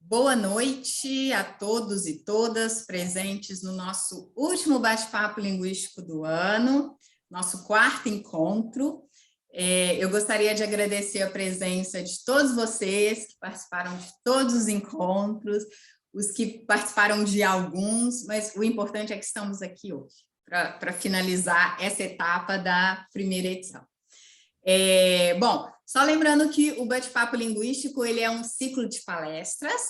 Boa noite a todos e todas presentes no nosso último bate-papo linguístico do ano, nosso quarto encontro. Eu gostaria de agradecer a presença de todos vocês que participaram de todos os encontros, os que participaram de alguns, mas o importante é que estamos aqui hoje para finalizar essa etapa da primeira edição. Bom, só lembrando que o bate-papo linguístico ele é um ciclo de palestras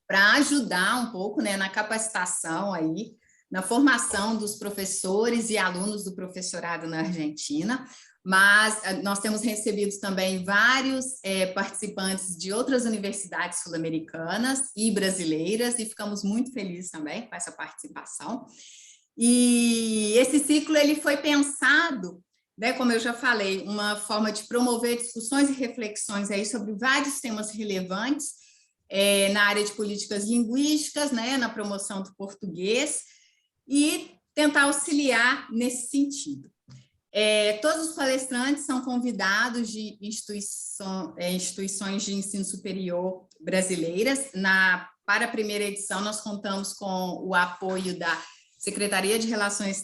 para ajudar um pouco, né, na capacitação aí, na formação dos professores e alunos do professorado na Argentina, mas nós temos recebido também vários participantes de outras universidades sul-americanas e brasileiras e ficamos muito felizes também com essa participação. E esse ciclo ele foi pensado, né, como eu já falei, uma forma de promover discussões e reflexões aí sobre vários temas relevantes na área de políticas linguísticas, né, na promoção do português e tentar auxiliar nesse sentido. Todos os palestrantes são convidados de instituições de ensino superior brasileiras. Para a primeira edição, nós contamos com o apoio da Secretaria de Relações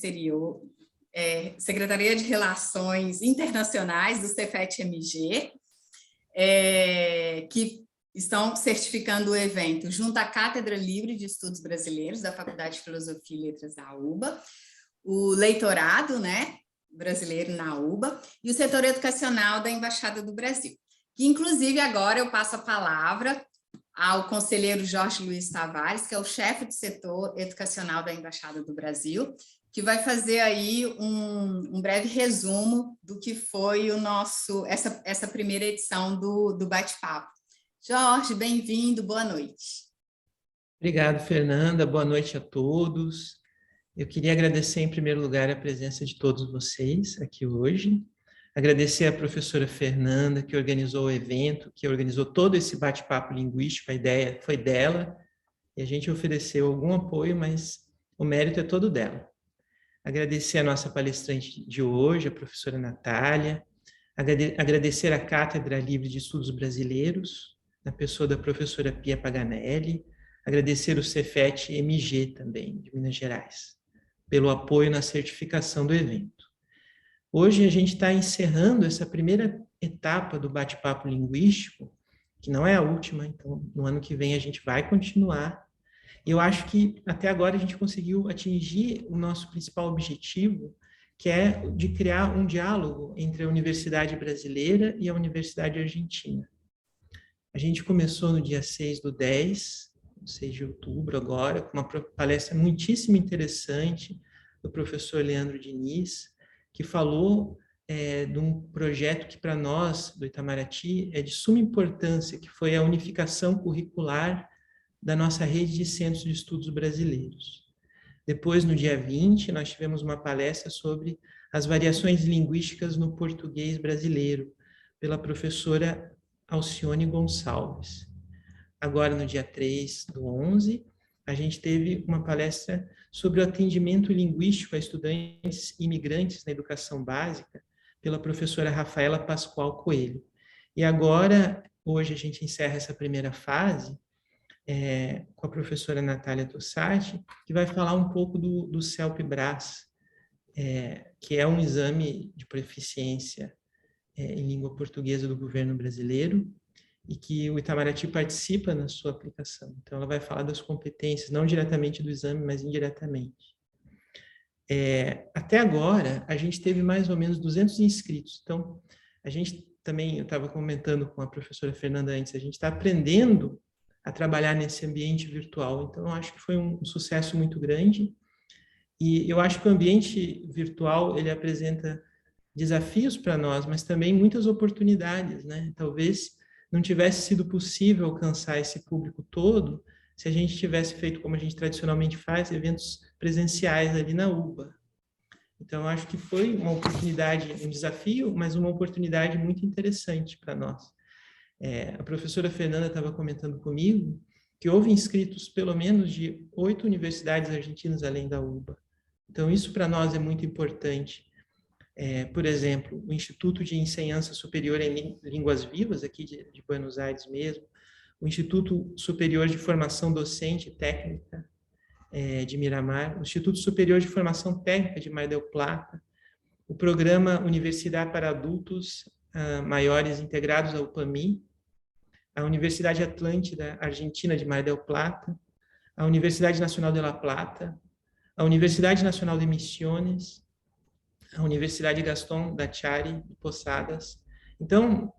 Secretaria de Relações Internacionais do Cefet-MG, que estão certificando o evento junto à Cátedra Livre de Estudos Brasileiros da Faculdade de Filosofia e Letras da UBA, o leitorado, né, brasileiro na UBA e o setor educacional da Embaixada do Brasil. Que, inclusive, agora eu passo a palavra ao conselheiro Jorge Luiz Tavares, que é o chefe do setor educacional da Embaixada do Brasil, que vai fazer aí um breve resumo do que foi essa primeira edição do bate-papo. Jorge, bem-vindo, boa noite. Obrigado, Fernanda, boa noite a todos. Eu queria agradecer, em primeiro lugar, a presença de todos vocês aqui hoje. Agradecer à professora Fernanda, que organizou o evento, que organizou todo esse bate-papo linguístico, a ideia foi dela, e a gente ofereceu algum apoio, mas o mérito é todo dela. Agradecer a nossa palestrante de hoje, a professora Natália, agradecer à Cátedra Livre de Estudos Brasileiros, na pessoa da professora Pia Paganelli, agradecer o Cefet-MG também, de Minas Gerais, pelo apoio na certificação do evento. Hoje a gente está encerrando essa primeira etapa do bate-papo linguístico, que não é a última, então no ano que vem a gente vai continuar. Eu acho que até agora a gente conseguiu atingir o nosso principal objetivo, que é de criar um diálogo entre a Universidade Brasileira e a Universidade Argentina. A gente começou no dia 6/10, 6 de outubro agora, com uma palestra muitíssimo interessante do professor Leandro Diniz, que falou de um projeto que para nós, do Itamaraty, é de suma importância, que foi a unificação curricular da nossa rede de centros de estudos brasileiros. Depois, no dia 20, nós tivemos uma palestra sobre as variações linguísticas no português brasileiro, pela professora Alcione Gonçalves. Agora, no dia 3/11, a gente teve uma palestra sobre o atendimento linguístico a estudantes imigrantes na educação básica, pela professora Rafaela Pascoal Coelho. E agora, hoje, a gente encerra essa primeira fase, com a professora Natália Tossati, que vai falar um pouco do CELP-BRAS, que é um exame de proficiência em língua portuguesa do governo brasileiro, e que o Itamaraty participa na sua aplicação. Então, ela vai falar das competências, não diretamente do exame, mas indiretamente. Até agora, a gente teve mais ou menos 200 inscritos. Então, a gente também, eu estava comentando com a professora Fernanda antes, a gente está aprendendo a trabalhar nesse ambiente virtual. Então, eu acho que foi um sucesso muito grande. E eu acho que o ambiente virtual, ele apresenta desafios para nós, mas também muitas oportunidades, né? Talvez não tivesse sido possível alcançar esse público todo se a gente tivesse feito, como a gente tradicionalmente faz, eventos presenciais ali na UBA. Então, eu acho que foi uma oportunidade, um desafio, mas uma oportunidade muito interessante para nós. A professora Fernanda estava comentando comigo que houve inscritos pelo menos de 8 universidades argentinas além da UBA. Então, isso para nós é muito importante. Por exemplo, o Instituto de Enseñança Superior em Línguas Vivas, aqui de Buenos Aires mesmo, o Instituto Superior de Formação Docente e Técnica de Miramar, o Instituto Superior de Formação Técnica de Mar del Plata, o Programa Universidade para Adultos Maiores integrados ao UPAMI, a Universidade Atlântida Argentina de Mar del Plata, a Universidade Nacional de La Plata, a Universidade Nacional de Misiones, a Universidade Gaston da Chiari de Posadas. Então,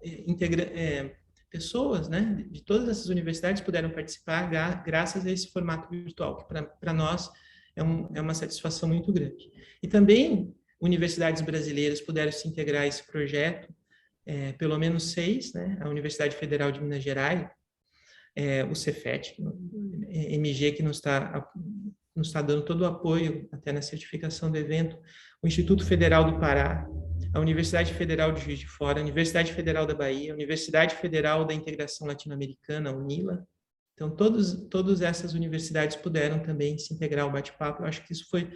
pessoas, né, de todas essas universidades puderam participar graças a esse formato virtual, que para nós é uma satisfação muito grande. E também universidades brasileiras puderam se integrar a esse projeto, pelo menos 6, né, a Universidade Federal de Minas Gerais, o Cefet, MG, que nos está dando todo o apoio até na certificação do evento, o Instituto Federal do Pará, a Universidade Federal de Juiz de Fora, a Universidade Federal da Bahia, a Universidade Federal da Integração Latino-Americana, a UNILA. Então, todas essas universidades puderam também se integrar ao bate-papo. Eu acho que isso foi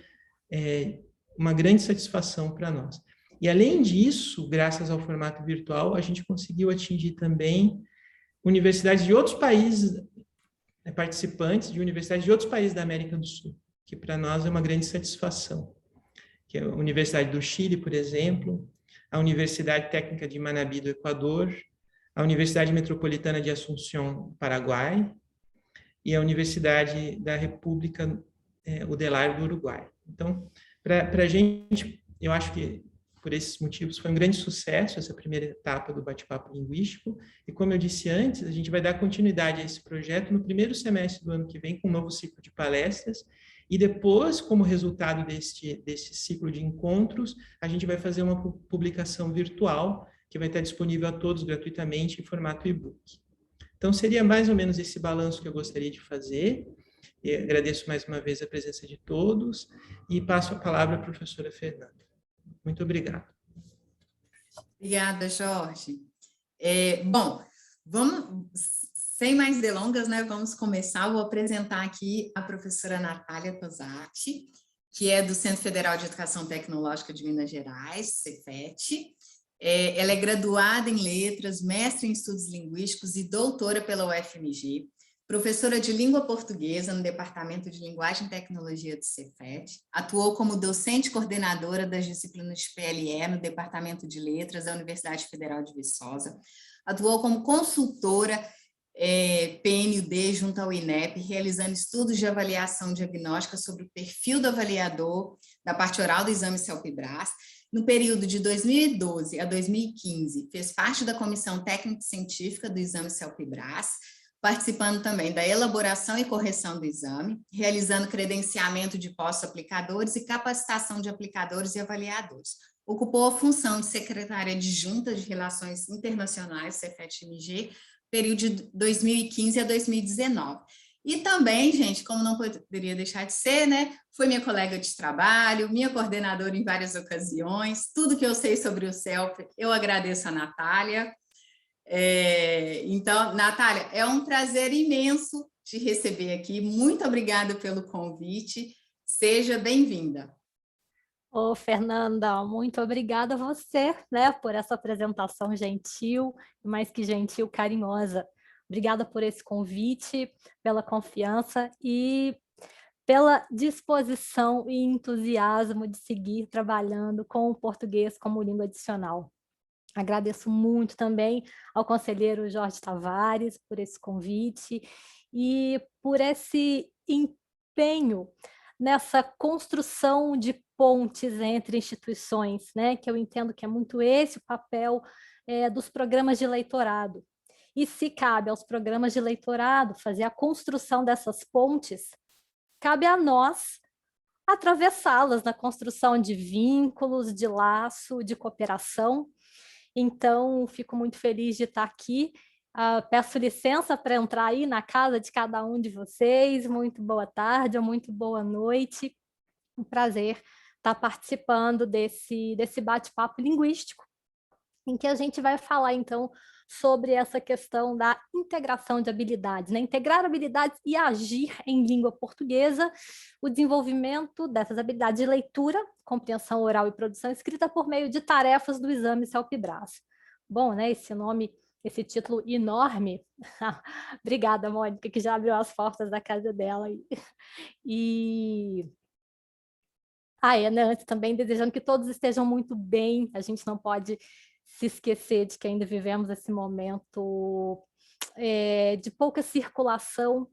uma grande satisfação para nós. E, além disso, graças ao formato virtual, a gente conseguiu atingir também universidades de outros países, participantes de universidades de outros países da América do Sul, que para nós é uma grande satisfação. Que é a Universidade do Chile, por exemplo, a Universidade Técnica de Manabí, do Equador, a Universidade Metropolitana de Assunção, Paraguai, e a Universidade da República Udelar, do Uruguai. Então, para a gente, eu acho que, por esses motivos, foi um grande sucesso essa primeira etapa do bate-papo linguístico, e como eu disse antes, a gente vai dar continuidade a esse projeto no primeiro semestre do ano que vem, com um novo ciclo de palestras, e depois, como resultado desse ciclo de encontros, a gente vai fazer uma publicação virtual, que vai estar disponível a todos gratuitamente em formato e-book. Então, seria mais ou menos esse balanço que eu gostaria de fazer. E agradeço mais uma vez a presença de todos, e passo a palavra à professora Fernanda. Muito obrigado. Obrigada, Jorge. Bom, sem mais delongas, né, vamos começar. Eu vou apresentar aqui a professora Natália Tosatti, que é do Centro Federal de Educação Tecnológica de Minas Gerais, Cefet. Ela é graduada em Letras, mestre em Estudos Linguísticos e doutora pela UFMG, professora de língua portuguesa no Departamento de Linguagem e Tecnologia do Cefet, atuou como docente coordenadora das disciplinas de PLE no Departamento de Letras da Universidade Federal de Viçosa, atuou como consultora PNUD junto ao INEP, realizando estudos de avaliação diagnóstica sobre o perfil do avaliador da parte oral do exame CELPE-BRAS. No período de 2012 a 2015, fez parte da Comissão Técnico-Científica do exame CELPE-BRAS, participando também da elaboração e correção do exame, realizando credenciamento de postos-aplicadores e capacitação de aplicadores e avaliadores. Ocupou a função de secretária adjunta de Relações Internacionais, Cefet-MG, período de 2015 a 2019. E também, gente, como não poderia deixar de ser, né, foi minha colega de trabalho, minha coordenadora em várias ocasiões, tudo que eu sei sobre o CELPE, eu agradeço a Natália. Então, Natália, é um prazer imenso te receber aqui, muito obrigada pelo convite, seja bem-vinda. Ô, Fernanda, muito obrigada a você, né, por essa apresentação gentil, mais que gentil, carinhosa. Obrigada por esse convite, pela confiança e pela disposição e entusiasmo de seguir trabalhando com o português como língua adicional. Agradeço muito também ao conselheiro Jorge Tavares por esse convite e por esse empenho nessa construção de pontes entre instituições, né? Que eu entendo que é muito esse o papel dos programas de leitorado. E se cabe aos programas de leitorado fazer a construção dessas pontes, cabe a nós atravessá-las na construção de vínculos, de laço, de cooperação. Então, fico muito feliz de estar aqui. Peço licença para entrar aí na casa de cada um de vocês. Muito boa tarde ou muito boa noite. Um prazer estar participando desse bate-papo linguístico, em que a gente vai falar, então, sobre essa questão da integração de habilidades, né? Integrar habilidades e agir em língua portuguesa, o desenvolvimento dessas habilidades de leitura, compreensão oral e produção escrita por meio de tarefas do exame CELPE-BRAS. Bom, né, esse nome esse título enorme. Obrigada, Mônica, que já abriu as portas da casa dela. Antes também desejando que todos estejam muito bem. A gente não pode se esquecer de que ainda vivemos esse momento de pouca circulação,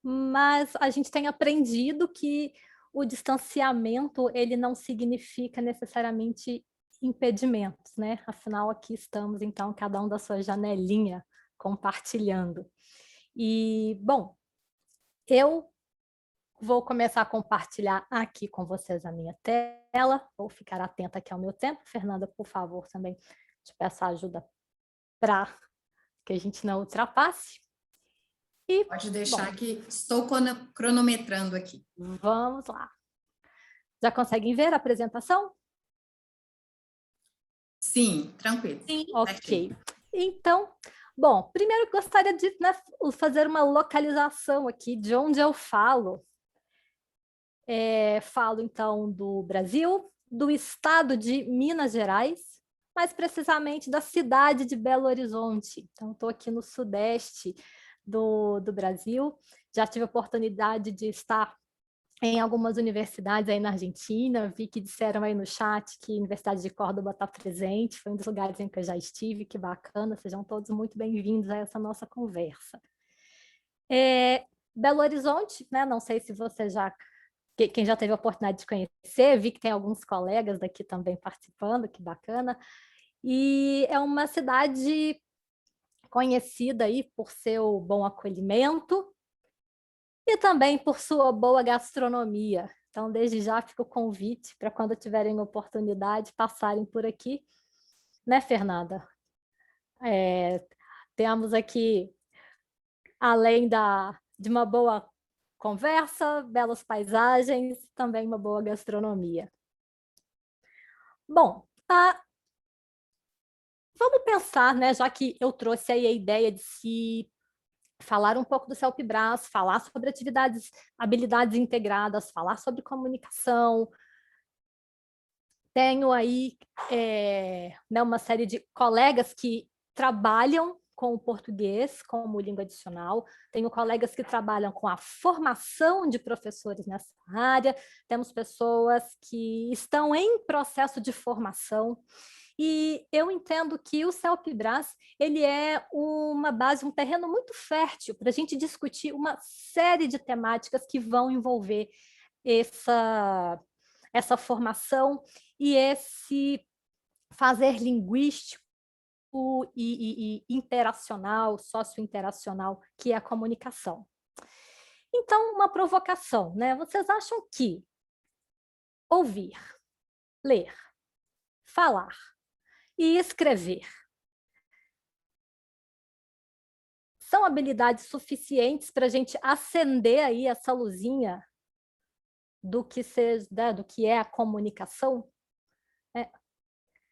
mas a gente tem aprendido que o distanciamento ele não significa necessariamente impedimentos, né? Afinal, aqui estamos, então, cada um da sua janelinha, compartilhando. E, bom, eu vou começar a compartilhar aqui com vocês a minha tela, vou ficar atenta aqui ao meu tempo. Fernanda, por favor, também te peço ajuda para que a gente não ultrapasse. E, pode deixar que estou cronometrando aqui. Vamos lá. Já conseguem ver a apresentação? Sim, tranquilo. Sim, ok. Então, bom, primeiro gostaria de fazer uma localização aqui de onde eu falo. Falo, então, do Brasil, do estado de Minas Gerais, mais precisamente da cidade de Belo Horizonte. Então, estou aqui no sudeste do Brasil. Já tive a oportunidade de estar em algumas universidades aí na Argentina, vi que disseram aí no chat que a Universidade de Córdoba está presente, foi um dos lugares em que eu já estive, que bacana, sejam todos muito bem-vindos a essa nossa conversa. Belo Horizonte, né? Não sei se você quem já teve a oportunidade de conhecer, vi que tem alguns colegas daqui também participando, que bacana, e é uma cidade conhecida aí por seu bom acolhimento, e também por sua boa gastronomia. Então, desde já fica o convite para quando tiverem oportunidade, passarem por aqui. Né, Fernanda? Temos aqui, além de uma boa conversa, belas paisagens, também uma boa gastronomia. Bom, vamos pensar, né, já que eu trouxe aí a ideia de se falar um pouco do CELPE-BRAS, falar sobre habilidades integradas, falar sobre comunicação. Tenho aí né, uma série de colegas que trabalham com o português como língua adicional, tenho colegas que trabalham com a formação de professores nessa área, temos pessoas que estão em processo de formação, e eu entendo que o CELPE-BRAS ele é uma base, um terreno muito fértil para a gente discutir uma série de temáticas que vão envolver essa formação e esse fazer linguístico e interacional, sociointeracional, que é a comunicação. Então, uma provocação, né? Vocês acham que ouvir, ler, falar e escrever são habilidades suficientes para a gente acender aí essa luzinha do que é a comunicação?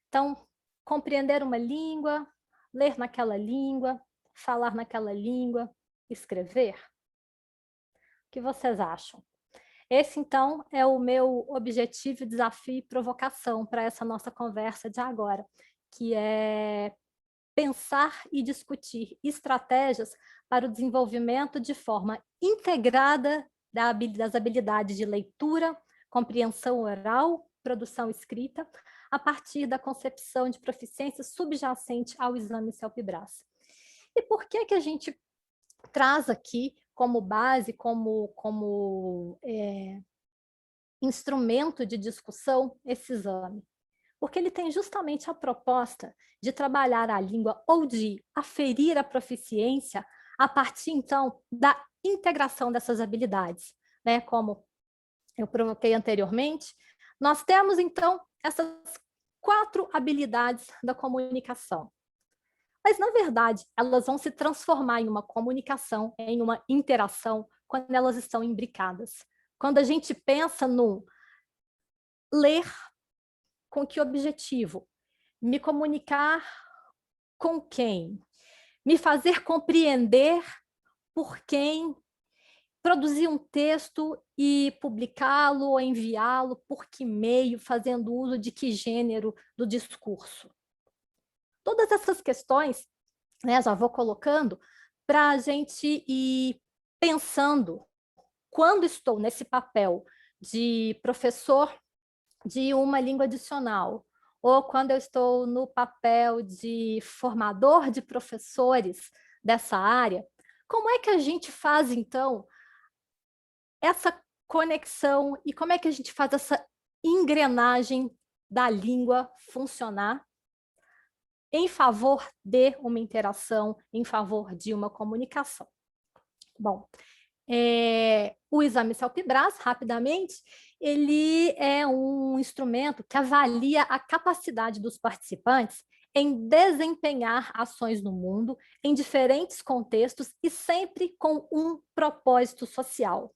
Então, compreender uma língua, ler naquela língua, falar naquela língua, escrever? O que vocês acham? Esse, então, é o meu objetivo, desafio e provocação para essa nossa conversa de agora, que é pensar e discutir estratégias para o desenvolvimento de forma integrada das habilidades de leitura, compreensão oral, produção escrita, a partir da concepção de proficiência subjacente ao exame CELPE-BRAS. E por que a gente traz aqui como base, como instrumento de discussão esse exame? Porque ele tem justamente a proposta de trabalhar a língua ou de aferir a proficiência a partir, então, da integração dessas habilidades, né? Como eu provoquei anteriormente, nós temos, então, essas 4 habilidades da comunicação. Mas, na verdade, elas vão se transformar em uma comunicação, em uma interação, quando elas estão imbricadas. Quando a gente pensa no ler, com que objetivo? Me comunicar com quem? Me fazer compreender por quem? Produzir um texto e publicá-lo ou enviá-lo, por que meio, fazendo uso de que gênero do discurso? Todas essas questões, né, já vou colocando, para a gente ir pensando, quando estou nesse papel de professor de uma língua adicional, ou quando eu estou no papel de formador de professores dessa área, como é que a gente faz, então, essa conexão e como é que a gente faz essa engrenagem da língua funcionar em favor de uma interação, em favor de uma comunicação? Bom, o exame CELPE-BRAS, rapidamente, ele é um instrumento que avalia a capacidade dos participantes em desempenhar ações no mundo, em diferentes contextos e sempre com um propósito social.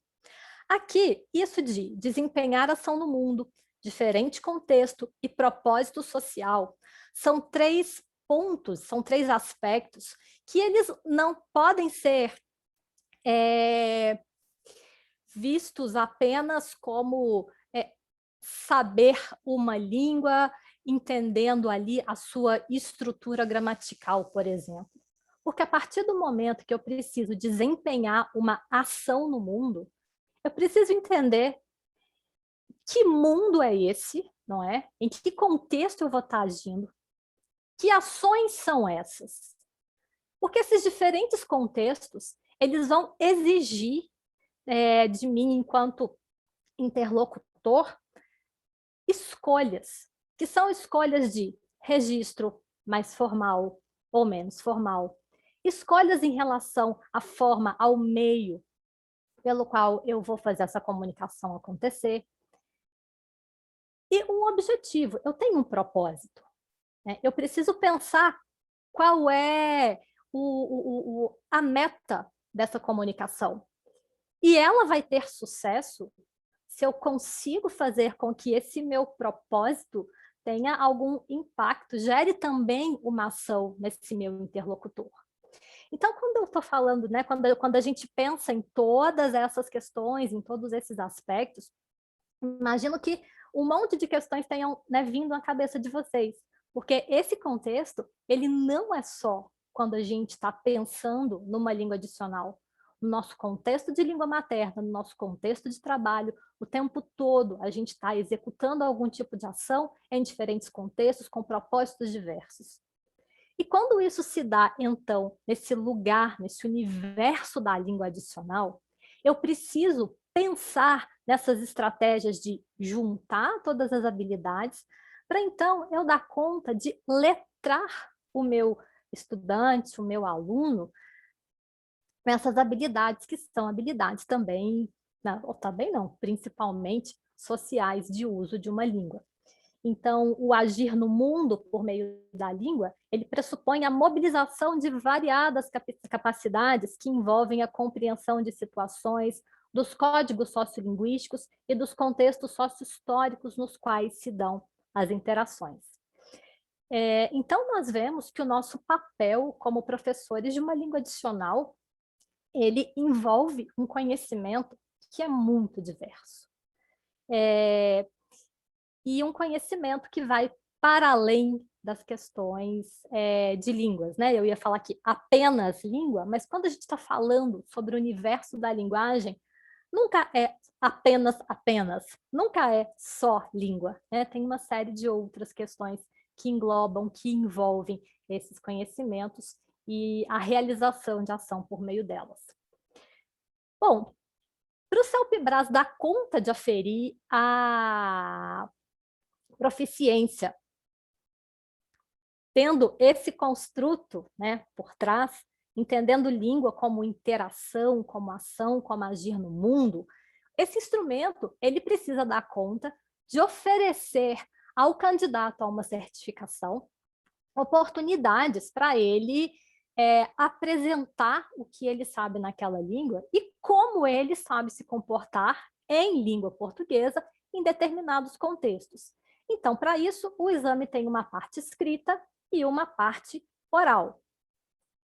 Aqui, isso de desempenhar ação no mundo, diferente contexto e propósito social, são 3 pontos, são 3 aspectos que eles não podem ser vistos apenas como saber uma língua, entendendo ali a sua estrutura gramatical, por exemplo. Porque a partir do momento que eu preciso desempenhar uma ação no mundo, eu preciso entender que mundo é esse, não é? Em que contexto eu vou estar agindo? Que ações são essas? Porque esses diferentes contextos, eles vão exigir de mim, enquanto interlocutor, escolhas, que são escolhas de registro mais formal ou menos formal, escolhas em relação à forma, ao meio pelo qual eu vou fazer essa comunicação acontecer, e um objetivo, eu tenho um propósito, né? Eu preciso pensar qual é a meta dessa comunicação. E ela vai ter sucesso se eu consigo fazer com que esse meu propósito tenha algum impacto, gere também uma ação nesse meu interlocutor. Então, quando eu estou falando, né, quando a gente pensa em todas essas questões, em todos esses aspectos, imagino que um monte de questões tenham, né, vindo à cabeça de vocês, porque esse contexto, ele não é só quando a gente está pensando numa língua adicional. No nosso contexto de língua materna, no nosso contexto de trabalho, o tempo todo a gente está executando algum tipo de ação em diferentes contextos, com propósitos diversos. E quando isso se dá, então, nesse lugar, nesse universo da língua adicional, eu preciso pensar nessas estratégias de juntar todas as habilidades, para então eu dar conta de letrar o meu estudante, o meu aluno, nessas habilidades que são habilidades também, ou também não, principalmente sociais de uso de uma língua. Então, o agir no mundo por meio da língua, ele pressupõe a mobilização de variadas capacidades que envolvem a compreensão de situações, dos códigos sociolinguísticos e dos contextos sociohistóricos nos quais se dão as interações. Então, nós vemos que o nosso papel como professores de uma língua adicional, ele envolve um conhecimento que é muito diverso. E um conhecimento que vai para além das questões de línguas, né? Eu ia falar aqui apenas língua, mas quando a gente está falando sobre o universo da linguagem, nunca é apenas, nunca é só língua, né? Tem uma série de outras questões que englobam, que envolvem esses conhecimentos e a realização de ação por meio delas. Bom, para o CELPE-BRAS dar conta de aferir a proficiência, tendo esse construto, né, por trás, entendendo língua como interação, como ação, como agir no mundo, esse instrumento ele precisa dar conta de oferecer ao candidato a uma certificação oportunidades para ele apresentar o que ele sabe naquela língua e como ele sabe se comportar em língua portuguesa em determinados contextos. Então, para isso, o exame tem uma parte escrita e uma parte oral.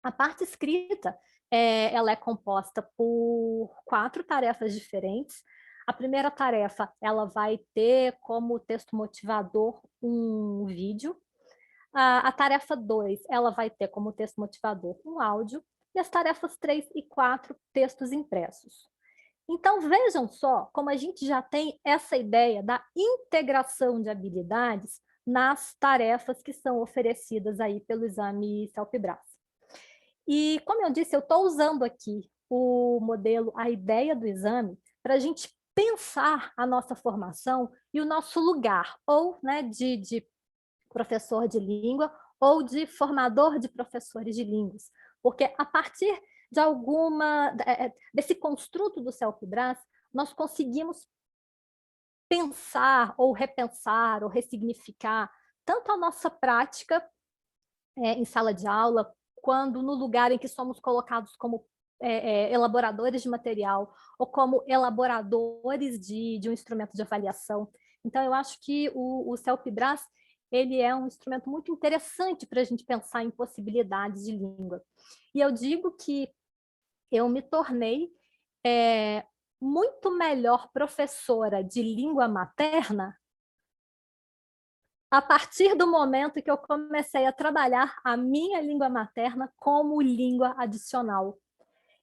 A parte escrita, ela é composta por 4 tarefas diferentes. A primeira tarefa, ela vai ter como texto motivador um vídeo. A tarefa 2, ela vai ter como texto motivador um áudio, e as tarefas 3 e 4, textos impressos. Então, vejam só como a gente já tem essa ideia da integração de habilidades nas tarefas que são oferecidas aí pelo exame Self-Brás. E, como eu disse, eu estou usando aqui o modelo, a ideia do exame, para a gente pensar a nossa formação e o nosso lugar, ou né, de professor de língua ou de formador de professores de línguas. Porque a partir de desse construto do Self-Brás, nós conseguimos pensar, ou repensar, ou ressignificar tanto a nossa prática em sala de aula, quando no lugar em que somos colocados como elaboradores de material, ou como elaboradores de um instrumento de avaliação. Então, eu acho que o Self-Brás ele é um instrumento muito interessante para a gente pensar em possibilidades de língua. E eu digo que eu me tornei muito melhor professora de língua materna a partir do momento que eu comecei a trabalhar a minha língua materna como língua adicional.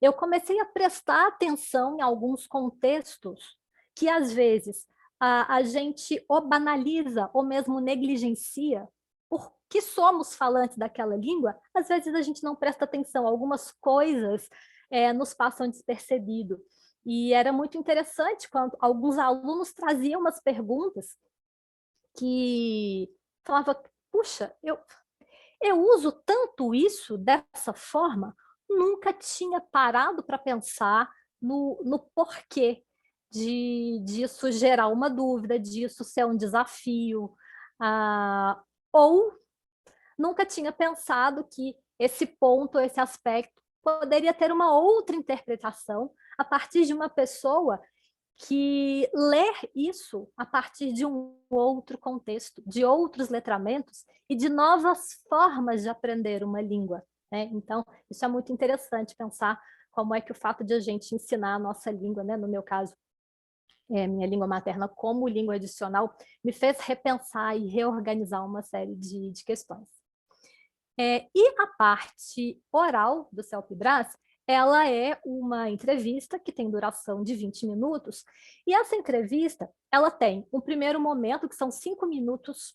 Eu comecei a prestar atenção em alguns contextos que, às vezes, a gente ou banaliza ou mesmo negligencia, porque somos falantes daquela língua, às vezes a gente não presta atenção, algumas coisas nos passam despercebido. E era muito interessante quando alguns alunos traziam umas perguntas que falavam, puxa, eu uso tanto isso dessa forma, nunca tinha parado para pensar no porquê disso gerar uma dúvida, disso ser um desafio, ou nunca tinha pensado que esse ponto, esse aspecto, poderia ter uma outra interpretação a partir de uma pessoa que lê isso a partir de um outro contexto, de outros letramentos e de novas formas de aprender uma língua. Né? Então, isso é muito interessante pensar como é que o fato de a gente ensinar a nossa língua, né, no meu caso, minha língua materna como língua adicional, me fez repensar e reorganizar uma série de questões. E a parte oral do Self-Brás, ela é uma entrevista que tem duração de 20 minutos, e essa entrevista, ela tem um primeiro momento, que são 5 minutos,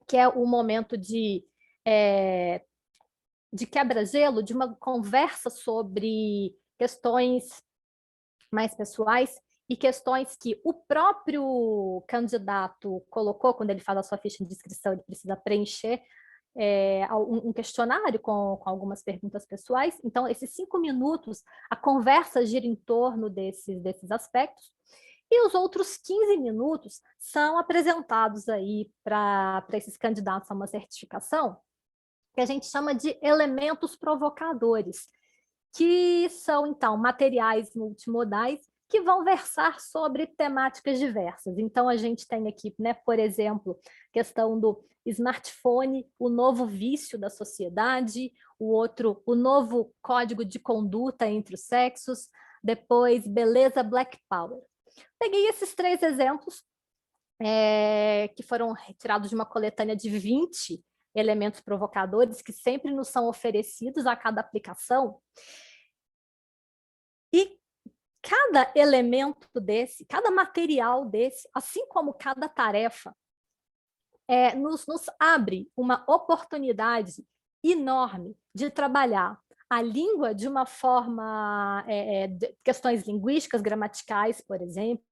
que é o momento de quebra-gelo, de uma conversa sobre questões mais pessoais e questões que o próprio candidato colocou quando ele faz a sua ficha de inscrição, ele precisa preencher um questionário com algumas perguntas pessoais. Então, esses 5 minutos, a conversa gira em torno desses aspectos, e os outros 15 minutos são apresentados aí para esses candidatos a uma certificação, que a gente chama de elementos provocadores, que são, então, materiais multimodais que vão versar sobre temáticas diversas. Então, a gente tem aqui, né, por exemplo, questão do smartphone, o novo vício da sociedade, o novo código de conduta entre os sexos, depois, beleza, Black Power. Peguei esses 3 exemplos, que foram retirados de uma coletânea de 20 elementos provocadores que sempre nos são oferecidos a cada aplicação, e cada elemento desse, cada material desse, assim como cada tarefa, nos abre uma oportunidade enorme de trabalhar a língua de uma forma, questões linguísticas, gramaticais, por exemplo,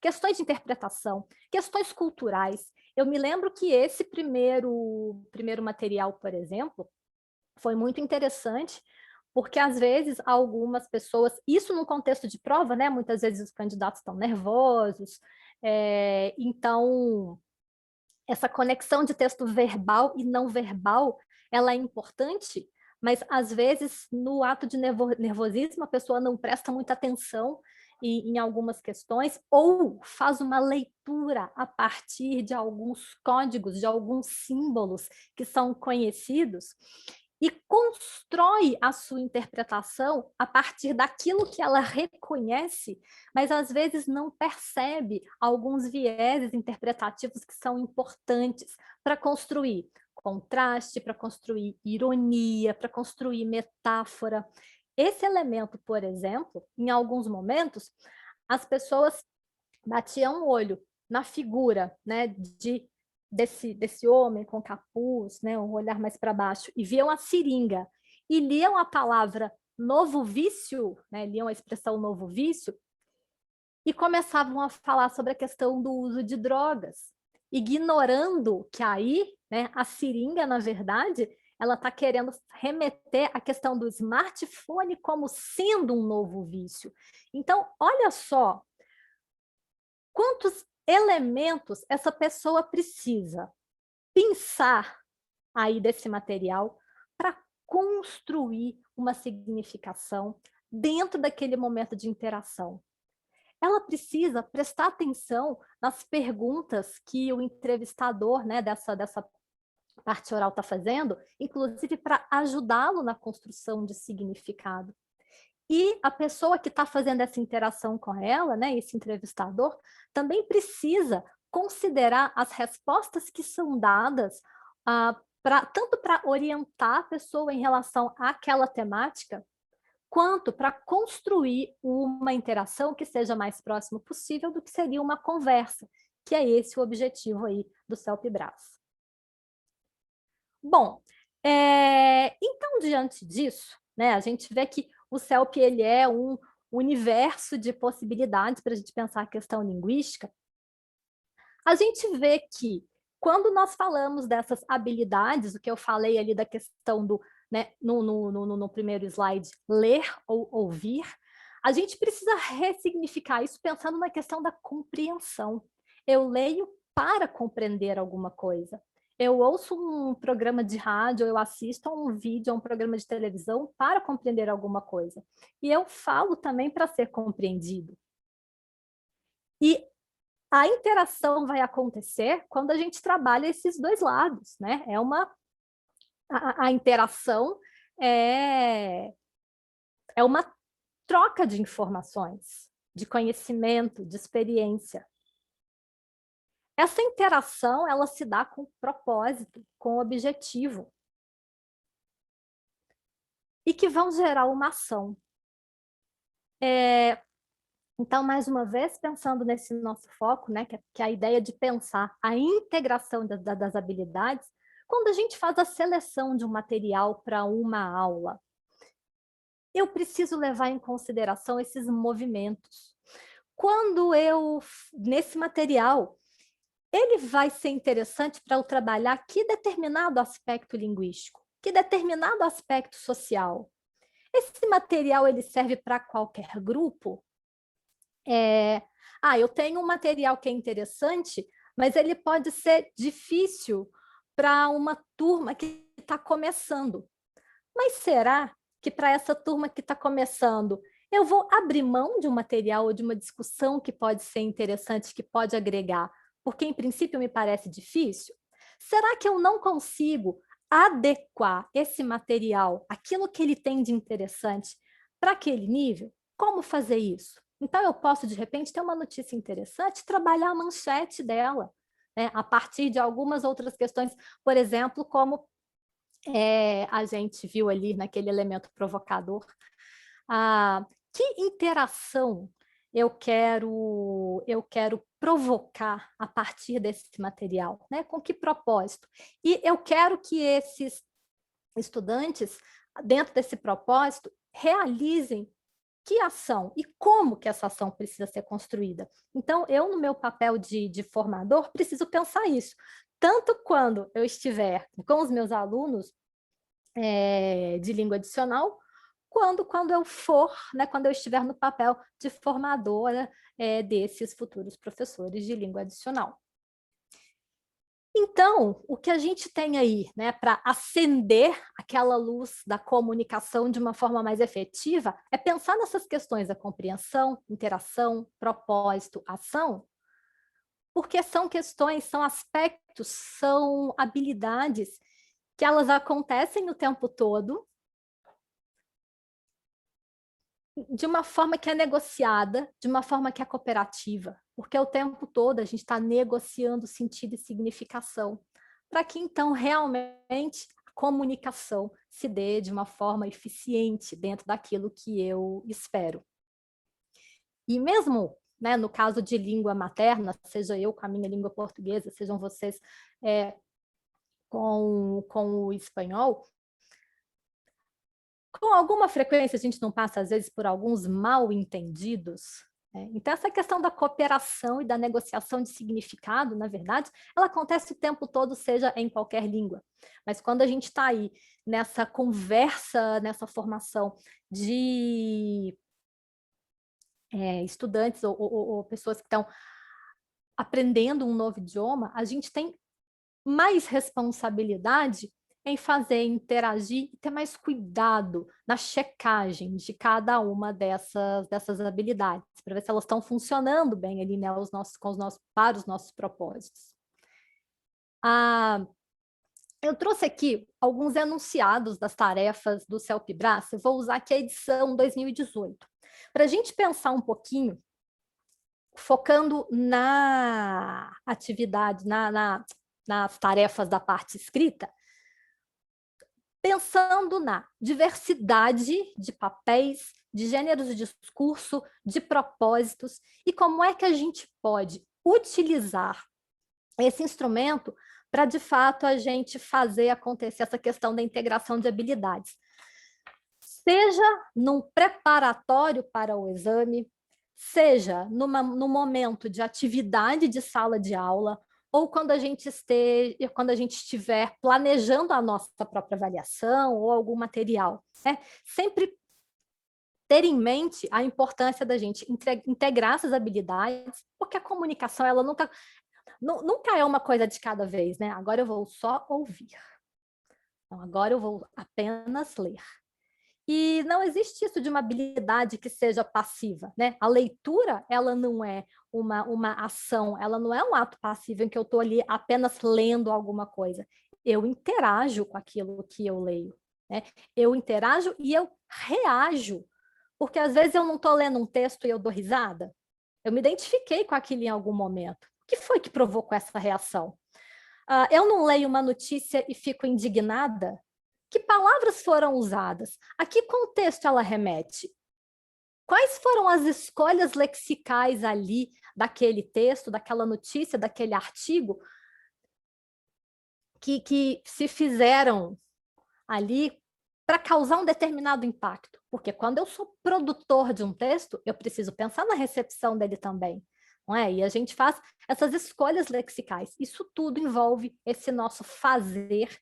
questões de interpretação, questões culturais. Eu me lembro que esse primeiro material, por exemplo, foi muito interessante, porque às vezes algumas pessoas, isso no contexto de prova, né? Muitas vezes os candidatos estão nervosos, então essa conexão de texto verbal e não verbal, ela é importante, mas às vezes no ato de nervosismo a pessoa não presta muita atenção em algumas questões, ou faz uma leitura a partir de alguns códigos, de alguns símbolos que são conhecidos, e constrói a sua interpretação a partir daquilo que ela reconhece, mas às vezes não percebe alguns vieses interpretativos que são importantes para construir contraste, para construir ironia, para construir metáfora. Esse elemento, por exemplo, em alguns momentos, as pessoas batiam o olho na figura, né, desse homem com capuz, né, um olhar mais para baixo, e viam a seringa, e liam a palavra novo vício, né, liam a expressão novo vício, e começavam a falar sobre a questão do uso de drogas, ignorando que aí, né, a seringa, na verdade, ela está querendo remeter à questão do smartphone como sendo um novo vício. Então, olha só, quantos elementos essa pessoa precisa pensar aí desse material para construir uma significação dentro daquele momento de interação. Ela precisa prestar atenção nas perguntas que o entrevistador, né, dessa parte oral está fazendo, inclusive para ajudá-lo na construção de significado. E a pessoa que está fazendo essa interação com ela, né, esse entrevistador, também precisa considerar as respostas que são dadas tanto para orientar a pessoa em relação àquela temática, quanto para construir uma interação que seja mais próximo possível do que seria uma conversa, que é esse o objetivo aí do CELPE-BRAS. Bom, então, diante disso, né, a gente vê que o CELP ele é um universo de possibilidades para a gente pensar a questão linguística. A gente vê que, quando nós falamos dessas habilidades, o que eu falei ali da questão do, né, no primeiro slide, ler ou ouvir, a gente precisa ressignificar isso pensando na questão da compreensão. Eu leio para compreender alguma coisa. Eu ouço um programa de rádio, eu assisto a um vídeo, a um programa de televisão para compreender alguma coisa. E eu falo também para ser compreendido. E a interação vai acontecer quando a gente trabalha esses dois lados, né? A interação é uma troca de informações, de conhecimento, de experiência. Essa interação, ela se dá com propósito, com objetivo. E que vão gerar uma ação. Então, mais uma vez, pensando nesse nosso foco, né, que é a ideia de pensar a integração das habilidades, quando a gente faz a seleção de um material para uma aula, eu preciso levar em consideração esses movimentos. Quando nesse material, ele vai ser interessante para eu trabalhar que determinado aspecto linguístico, que determinado aspecto social. Esse material ele serve para qualquer grupo? Eu tenho um material que é interessante, mas ele pode ser difícil para uma turma que está começando. Mas será que para essa turma que está começando, eu vou abrir mão de um material ou de uma discussão que pode ser interessante, que pode agregar, porque em princípio me parece difícil? Será que eu não consigo adequar esse material, aquilo que ele tem de interessante, para aquele nível? Como fazer isso? Então eu posso, de repente, ter uma notícia interessante, trabalhar a manchete dela, né, a partir de algumas outras questões, por exemplo, como a gente viu ali naquele elemento provocador. Que interação eu quero provocar a partir desse material, né? Com que propósito? E eu quero que esses estudantes, dentro desse propósito, realizem que ação e como que essa ação precisa ser construída. Então, eu, no meu papel de formador, preciso pensar isso. Tanto quando eu estiver com os meus alunos de língua adicional, quando eu for, né, quando eu estiver no papel de formadora desses futuros professores de língua adicional. Então, o que a gente tem aí, né, para acender aquela luz da comunicação de uma forma mais efetiva, é pensar nessas questões da compreensão, interação, propósito, ação, porque são questões, são aspectos, são habilidades que elas acontecem o tempo todo, de uma forma que é negociada, de uma forma que é cooperativa, porque o tempo todo a gente está negociando sentido e significação para que então realmente a comunicação se dê de uma forma eficiente dentro daquilo que eu espero. E mesmo, né, no caso de língua materna, seja eu com a minha língua portuguesa, sejam vocês com o espanhol, com alguma frequência a gente não passa, às vezes, por alguns mal-entendidos. Então, essa questão da cooperação e da negociação de significado, na verdade, ela acontece o tempo todo, seja em qualquer língua. Mas quando a gente está aí nessa conversa, nessa formação de estudantes ou pessoas que estão aprendendo um novo idioma, a gente tem mais responsabilidade em fazer, interagir e ter mais cuidado na checagem de cada uma dessas habilidades, para ver se elas estão funcionando bem ali, né, para os nossos propósitos. Eu trouxe aqui alguns enunciados das tarefas do CELPE-BRAS, eu vou usar aqui a edição 2018, para a gente pensar um pouquinho, focando na atividade, nas tarefas da parte escrita, pensando na diversidade de papéis, de gêneros de discurso, de propósitos, e como é que a gente pode utilizar esse instrumento para, de fato, a gente fazer acontecer essa questão da integração de habilidades. Seja num preparatório para o exame, seja no momento de atividade de sala de aula, ou quando a gente estiver planejando a nossa própria avaliação ou algum material. Sempre ter em mente a importância da gente integrar essas habilidades, porque a comunicação ela nunca é uma coisa de cada vez, né? Agora eu vou só ouvir. Então, agora eu vou apenas ler. E não existe isso de uma habilidade que seja passiva, né? A leitura, ela não é uma ação, ela não é um ato passivo em que eu estou ali apenas lendo alguma coisa. Eu interajo com aquilo que eu leio, né? Eu interajo e eu reajo, porque às vezes eu não estou lendo um texto e eu dou risada. Eu me identifiquei com aquilo em algum momento. O que foi que provocou essa reação? Eu não leio uma notícia e fico indignada. Que palavras foram usadas? A que contexto ela remete? Quais foram as escolhas lexicais ali daquele texto, daquela notícia, daquele artigo que se fizeram ali para causar um determinado impacto? Porque quando eu sou produtor de um texto, eu preciso pensar na recepção dele também, não é? E a gente faz essas escolhas lexicais. Isso tudo envolve esse nosso fazer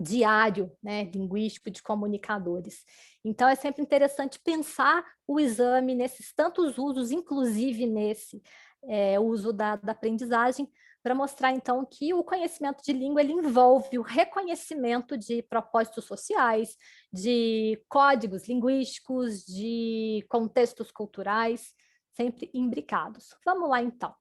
diário, né, linguístico de comunicadores. Então, é sempre interessante pensar o exame nesses tantos usos, inclusive nesse uso da aprendizagem, para mostrar, então, que o conhecimento de língua ele envolve o reconhecimento de propósitos sociais, de códigos linguísticos, de contextos culturais, sempre imbricados. Vamos lá, então.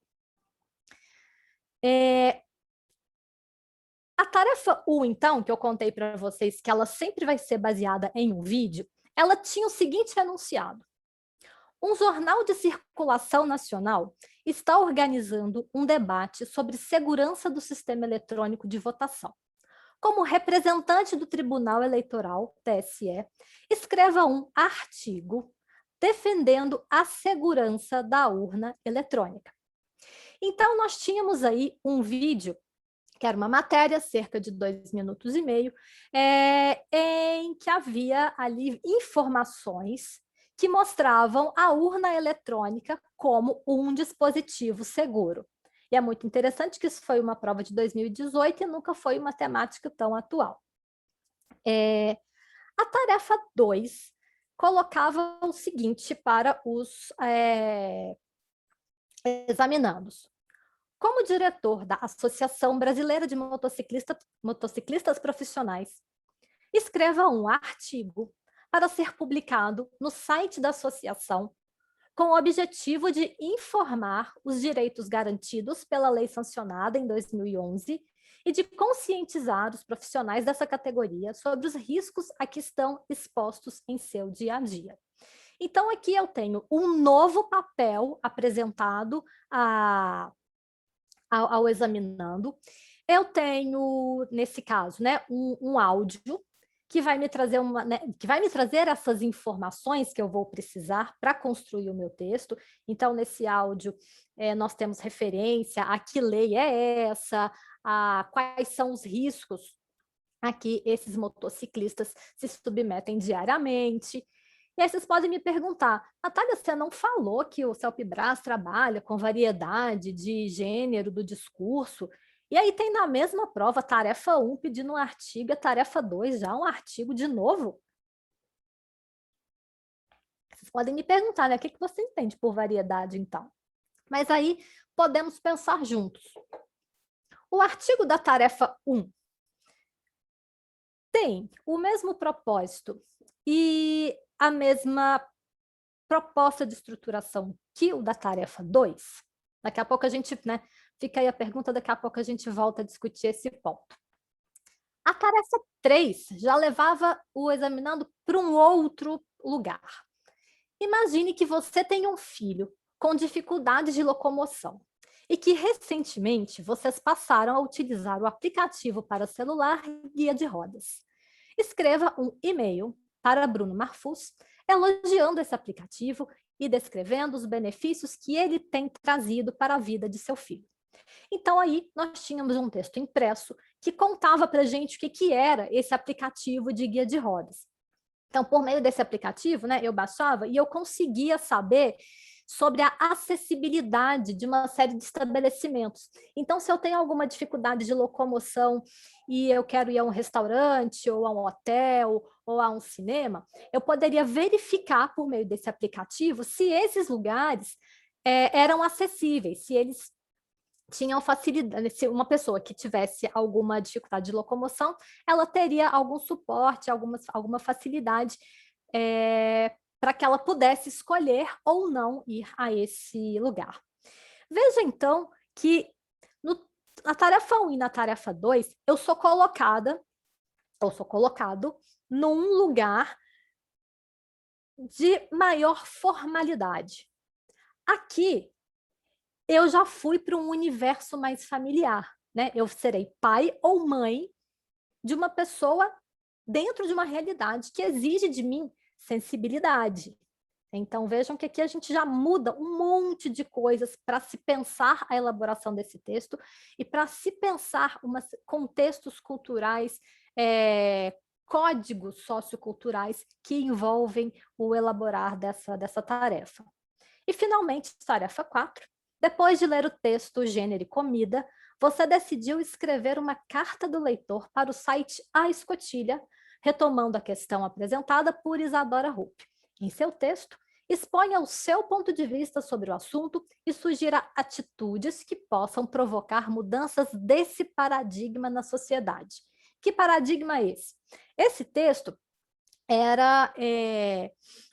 A tarefa 1, então, que eu contei para vocês, que ela sempre vai ser baseada em um vídeo, ela tinha o seguinte enunciado. Um jornal de circulação nacional está organizando um debate sobre segurança do sistema eletrônico de votação. Como representante do Tribunal Eleitoral, TSE, escreva um artigo defendendo a segurança da urna eletrônica. Então, nós tínhamos aí um vídeo que era uma matéria, cerca de 2,5 minutos, em que havia ali informações que mostravam a urna eletrônica como um dispositivo seguro. E é muito interessante que isso foi uma prova de 2018 e nunca foi uma temática tão atual. A tarefa 2 colocava o seguinte para os examinandos. Como diretor da Associação Brasileira de Motociclistas Profissionais, escreva um artigo para ser publicado no site da associação com o objetivo de informar os direitos garantidos pela lei sancionada em 2011 e de conscientizar os profissionais dessa categoria sobre os riscos a que estão expostos em seu dia a dia. Então, aqui eu tenho um novo papel apresentado ao examinando. Eu tenho, nesse caso, né, um áudio que vai me trazer que vai me trazer essas informações que eu vou precisar para construir o meu texto. Então, nesse áudio, nós temos referência a que lei é essa, a quais são os riscos a que esses motociclistas se submetem diariamente. E aí vocês podem me perguntar, Natália, você não falou que o CELPE-BRAS trabalha com variedade de gênero do discurso? E aí tem na mesma prova, tarefa 1 pedindo um artigo, a tarefa 2 já um artigo de novo? Vocês podem me perguntar, né? O que você entende por variedade, então? Mas aí podemos pensar juntos. O artigo da tarefa 1 tem o mesmo propósito e a mesma proposta de estruturação que o da tarefa 2? Daqui a pouco a gente, né, fica aí a pergunta, daqui a pouco a gente volta a discutir esse ponto. A tarefa 3 já levava o examinando para um outro lugar. Imagine que você tem um filho com dificuldades de locomoção e que recentemente vocês passaram a utilizar o aplicativo para celular Guia de Rodas. Escreva um e-mail para Bruno Marfus, elogiando esse aplicativo e descrevendo os benefícios que ele tem trazido para a vida de seu filho. Então, aí, nós tínhamos um texto impresso que contava para a gente o que era esse aplicativo de guia de rodas. Então, por meio desse aplicativo, né, eu baixava e eu conseguia saber sobre a acessibilidade de uma série de estabelecimentos. Então, se eu tenho alguma dificuldade de locomoção e eu quero ir a um restaurante, ou a um hotel, ou a um cinema, eu poderia verificar por meio desse aplicativo se esses lugares eram acessíveis, se eles tinham facilidade, se uma pessoa que tivesse alguma dificuldade de locomoção, ela teria algum suporte, alguma facilidade para que ela pudesse escolher ou não ir a esse lugar. Veja, então, que na tarefa 1 e na tarefa 2, eu sou colocado num lugar de maior formalidade. Aqui, eu já fui para um universo mais familiar, né? Eu serei pai ou mãe de uma pessoa dentro de uma realidade que exige de mim sensibilidade. Então, vejam que aqui a gente já muda um monte de coisas para se pensar a elaboração desse texto e para se pensar contextos culturais, códigos socioculturais que envolvem o elaborar dessa tarefa. E, finalmente, tarefa 4. Depois de ler o texto Gênero e Comida, você decidiu escrever uma carta do leitor para o site A Escotilha, retomando a questão apresentada por Isadora Rupp. Em seu texto, exponha o seu ponto de vista sobre o assunto e sugira atitudes que possam provocar mudanças desse paradigma na sociedade. Que paradigma é esse? Esse texto era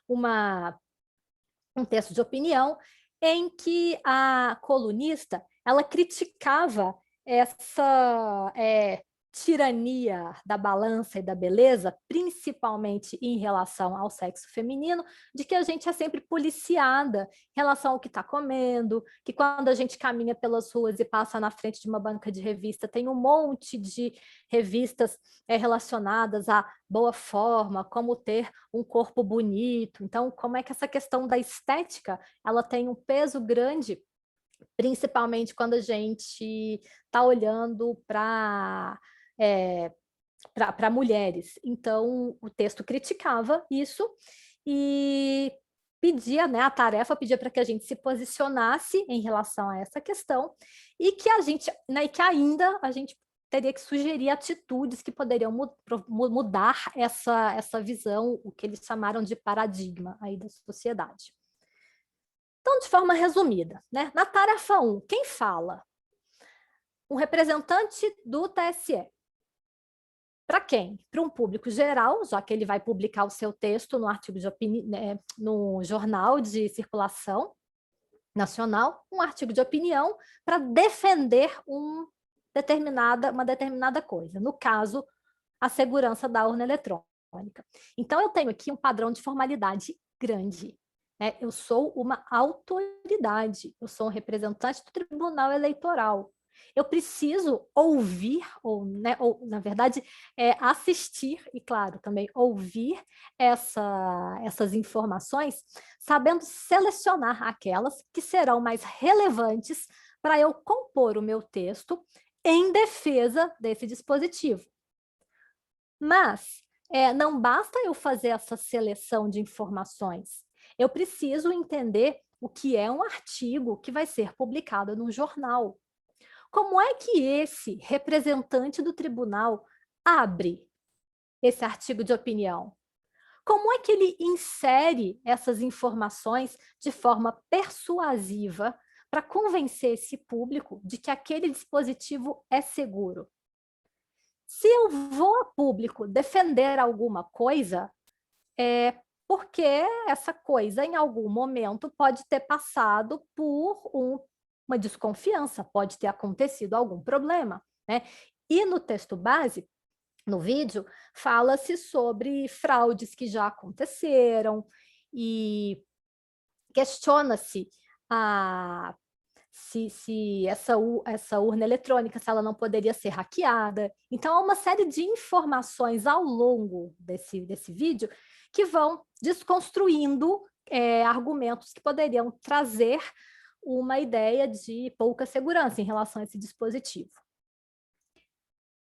um texto de opinião em que a colunista ela criticava essa tirania da balança e da beleza, principalmente em relação ao sexo feminino, de que a gente é sempre policiada em relação ao que está comendo, que quando a gente caminha pelas ruas e passa na frente de uma banca de revista, tem um monte de revistas relacionadas à boa forma, como ter um corpo bonito. Então, como é que essa questão da estética ela tem um peso grande, principalmente quando a gente está olhando para mulheres. Então, o texto criticava isso e pedia, né, a tarefa pedia para que a gente se posicionasse em relação a essa questão e que a gente, né, e que ainda a gente teria que sugerir atitudes que poderiam mudar essa visão, o que eles chamaram de paradigma aí da sociedade. Então, de forma resumida, né, na tarefa 1, quem fala? Um representante do TSE. Para quem? Para um público geral, já que ele vai publicar o seu texto no artigo de opinião, no jornal de circulação nacional, um artigo de opinião para defender uma determinada coisa. No caso, a segurança da urna eletrônica. Então, eu tenho aqui um padrão de formalidade grande. Eu sou uma autoridade, eu sou um representante do Tribunal Eleitoral. Eu preciso ouvir, ou na verdade, assistir, e claro, também ouvir essas informações, sabendo selecionar aquelas que serão mais relevantes para eu compor o meu texto em defesa desse dispositivo. Mas não basta eu fazer essa seleção de informações. Eu preciso entender o que é um artigo que vai ser publicado num jornal. Como é que esse representante do tribunal abre esse artigo de opinião? Como é que ele insere essas informações de forma persuasiva para convencer esse público de que aquele dispositivo é seguro? Se eu vou a público defender alguma coisa, é porque essa coisa, em algum momento, pode ter passado por uma desconfiança, pode ter acontecido algum problema, né? E no texto base, no vídeo, fala-se sobre fraudes que já aconteceram e questiona-se se essa urna eletrônica, se ela não poderia ser hackeada. Então, há uma série de informações ao longo desse vídeo que vão desconstruindo argumentos que poderiam trazer uma ideia de pouca segurança em relação a esse dispositivo.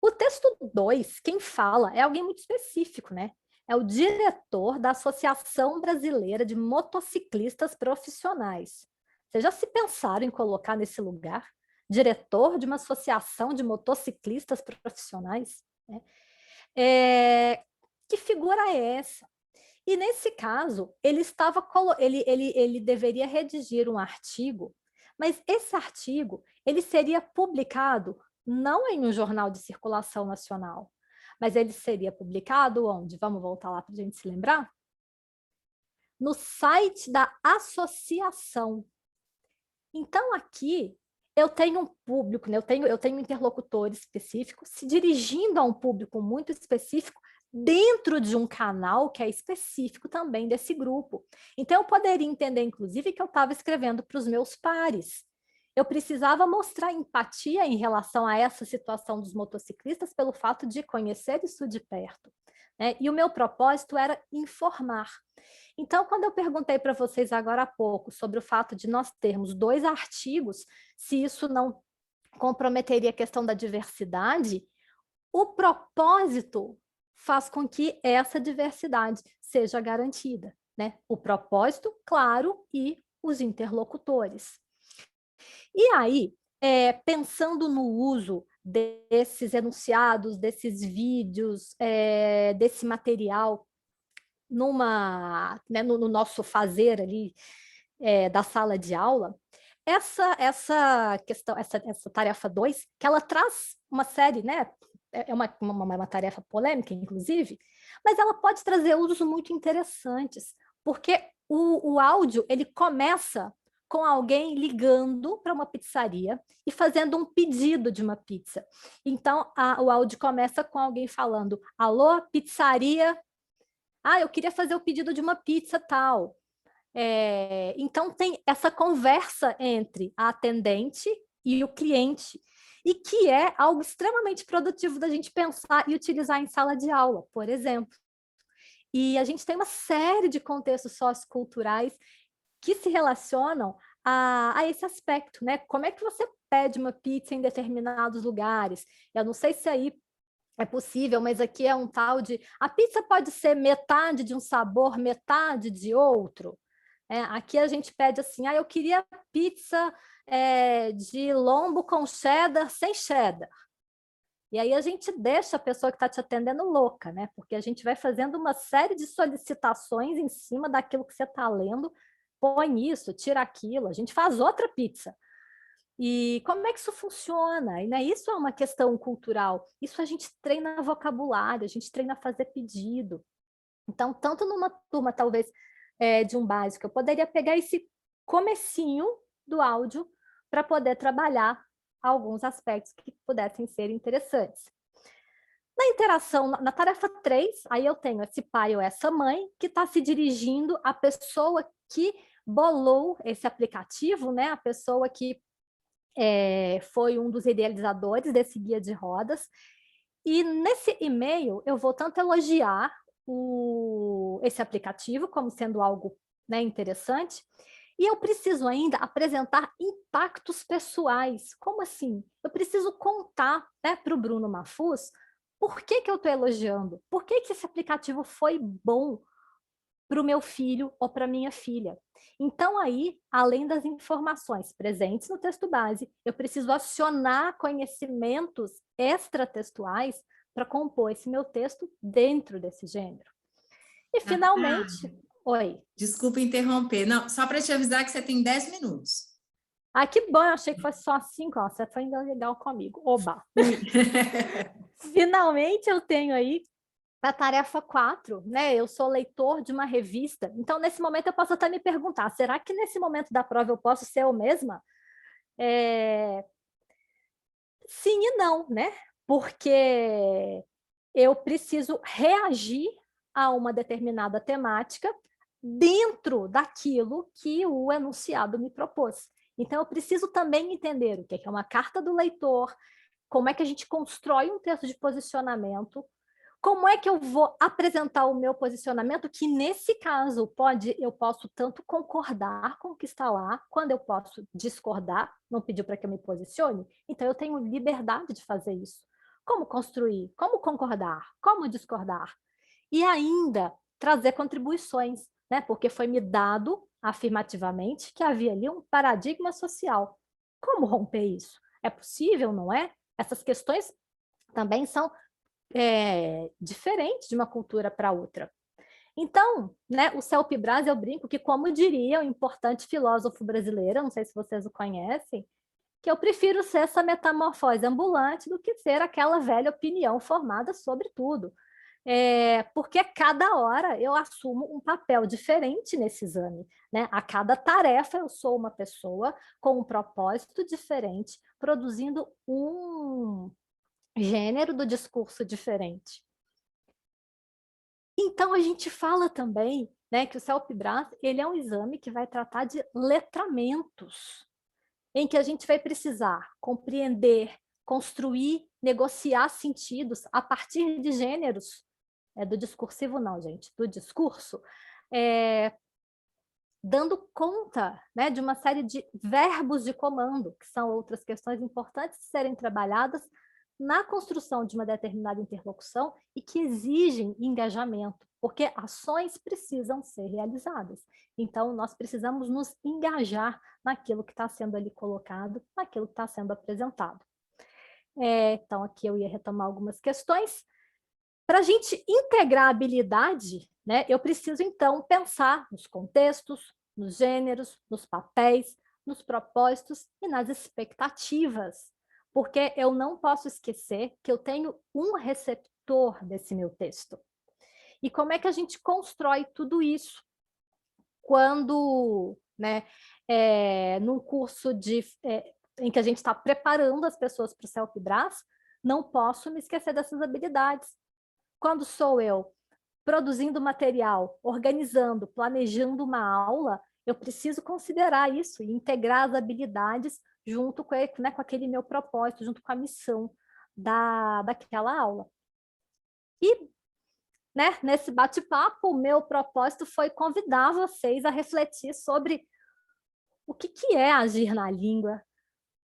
O texto 2, quem fala é alguém muito específico, né? É o diretor da Associação Brasileira de Motociclistas Profissionais. Vocês já se pensaram em colocar nesse lugar? Diretor de uma associação de motociclistas profissionais? Né? Que figura é essa? E nesse caso, ele deveria redigir um artigo, mas esse artigo ele seria publicado não em um jornal de circulação nacional, mas ele seria publicado onde? Vamos voltar lá para a gente se lembrar? No site da associação. Então, aqui, eu tenho um público, né? eu tenho um interlocutor específico se dirigindo a um público muito específico dentro de um canal que é específico também desse grupo. Então, eu poderia entender, inclusive, que eu estava escrevendo para os meus pares. Eu precisava mostrar empatia em relação a essa situação dos motociclistas pelo fato de conhecer isso de perto. Né? E o meu propósito era informar. Então, quando eu perguntei para vocês agora há pouco sobre o fato de nós termos 2 artigos, se isso não comprometeria a questão da diversidade, o propósito faz com que essa diversidade seja garantida. Né? O propósito, claro, e os interlocutores. E aí, pensando no uso desses enunciados, desses vídeos, desse material no nosso fazer ali da sala de aula, essa questão, essa tarefa 2, que ela traz uma série, né? É uma tarefa polêmica, inclusive, mas ela pode trazer usos muito interessantes, porque o áudio ele começa com alguém ligando para uma pizzaria e fazendo um pedido de uma pizza. Então, o áudio começa com alguém falando: alô, pizzaria? Eu queria fazer o pedido de uma pizza tal. Então, tem essa conversa entre a atendente e o cliente, e que é algo extremamente produtivo da gente pensar e utilizar em sala de aula, por exemplo. E a gente tem uma série de contextos socioculturais que se relacionam a esse aspecto, né? Como é que você pede uma pizza em determinados lugares? Eu não sei se aí é possível, mas aqui é um tal de... A pizza pode ser metade de um sabor, metade de outro. Aqui a gente pede assim, eu queria pizza de lombo com cheddar, sem cheddar. E aí a gente deixa a pessoa que está te atendendo louca, né? Porque a gente vai fazendo uma série de solicitações em cima daquilo que você está lendo, põe isso, tira aquilo, a gente faz outra pizza. E como é que isso funciona? E, né, isso é uma questão cultural. Isso a gente treina vocabulário, a gente treina a fazer pedido. Então, tanto numa turma, talvez, de um básico, eu poderia pegar esse comecinho do áudio para poder trabalhar alguns aspectos que pudessem ser interessantes. Na interação, na tarefa 3, aí eu tenho esse pai ou essa mãe que está se dirigindo à pessoa que bolou esse aplicativo, né? A pessoa que foi um dos idealizadores desse guia de rodas, e nesse e-mail eu vou tanto elogiar esse aplicativo como sendo algo, né, interessante, e eu preciso ainda apresentar impactos pessoais. Como assim? Eu preciso contar, né, para o Bruno Mafuz por que eu estou elogiando, por que esse aplicativo foi bom para o meu filho ou para minha filha. Então, aí, além das informações presentes no texto base, eu preciso acionar conhecimentos extratextuais para compor esse meu texto dentro desse gênero. E, finalmente... Oi. Desculpa interromper. Não, só para te avisar que você tem 10 minutos. Ah, que bom, eu achei que fosse só 5, ó, você foi ainda legal comigo. Oba! Finalmente eu tenho aí a tarefa 4, né? Eu sou leitor de uma revista, então nesse momento eu posso até me perguntar, será que nesse momento da prova eu posso ser eu mesma? Sim e não, né? Porque eu preciso reagir a uma determinada temática dentro daquilo que o enunciado me propôs. Então, eu preciso também entender o que é uma carta do leitor, como é que a gente constrói um texto de posicionamento, como é que eu vou apresentar o meu posicionamento, que nesse caso eu posso tanto concordar com o que está lá, quando eu posso discordar, não pediu para que eu me posicione, então eu tenho liberdade de fazer isso. Como construir, como concordar, como discordar. E ainda trazer contribuições, né? Porque foi me dado afirmativamente que havia ali um paradigma social. Como romper isso? É possível, não é? Essas questões também são diferentes de uma cultura para outra. Então, né, o Celpibras, eu brinco que, como diria o importante filósofo brasileiro, não sei se vocês o conhecem, que eu prefiro ser essa metamorfose ambulante do que ser aquela velha opinião formada sobre tudo. Porque a cada hora eu assumo um papel diferente nesse exame, né? A cada tarefa eu sou uma pessoa com um propósito diferente, produzindo um gênero do discurso diferente. Então, a gente fala também, né, que o Celpibras, ele é um exame que vai tratar de letramentos, em que a gente vai precisar compreender, construir, negociar sentidos a partir de gêneros, do discursivo não, gente, do discurso, dando conta, né, de uma série de verbos de comando, que são outras questões importantes de serem trabalhadas na construção de uma determinada interlocução e que exigem engajamento, porque ações precisam ser realizadas. Então, nós precisamos nos engajar naquilo que está sendo ali colocado, naquilo que está sendo apresentado. Então, aqui eu ia retomar algumas questões. Para a gente integrar a habilidade, né, eu preciso, então, pensar nos contextos, nos gêneros, nos papéis, nos propósitos e nas expectativas, porque eu não posso esquecer que eu tenho um receptor desse meu texto. E como é que a gente constrói tudo isso? Quando, né, num curso em que a gente está preparando as pessoas para o Celpibras, não posso me esquecer dessas habilidades. Quando sou eu produzindo material, organizando, planejando uma aula, eu preciso considerar isso e integrar as habilidades junto com, né, com aquele meu propósito, junto com a missão daquela aula. E, né, nesse bate-papo, o meu propósito foi convidar vocês a refletir sobre o que é agir na língua,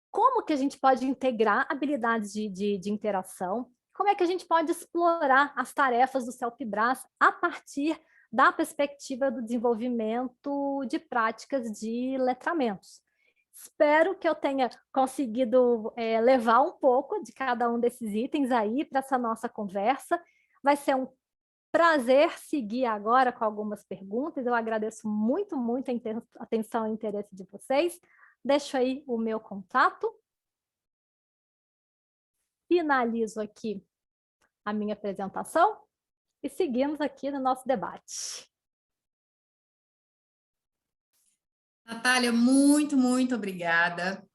como que a gente pode integrar habilidades de interação, como é que a gente pode explorar as tarefas do Celpibras a partir da perspectiva do desenvolvimento de práticas de letramentos. Espero que eu tenha conseguido levar um pouco de cada um desses itens aí para essa nossa conversa. Vai ser um prazer seguir agora com algumas perguntas. Eu agradeço muito, muito a atenção e interesse de vocês. Deixo aí o meu contato. Finalizo aqui a minha apresentação e seguimos aqui no nosso debate. Natália, muito, muito obrigada.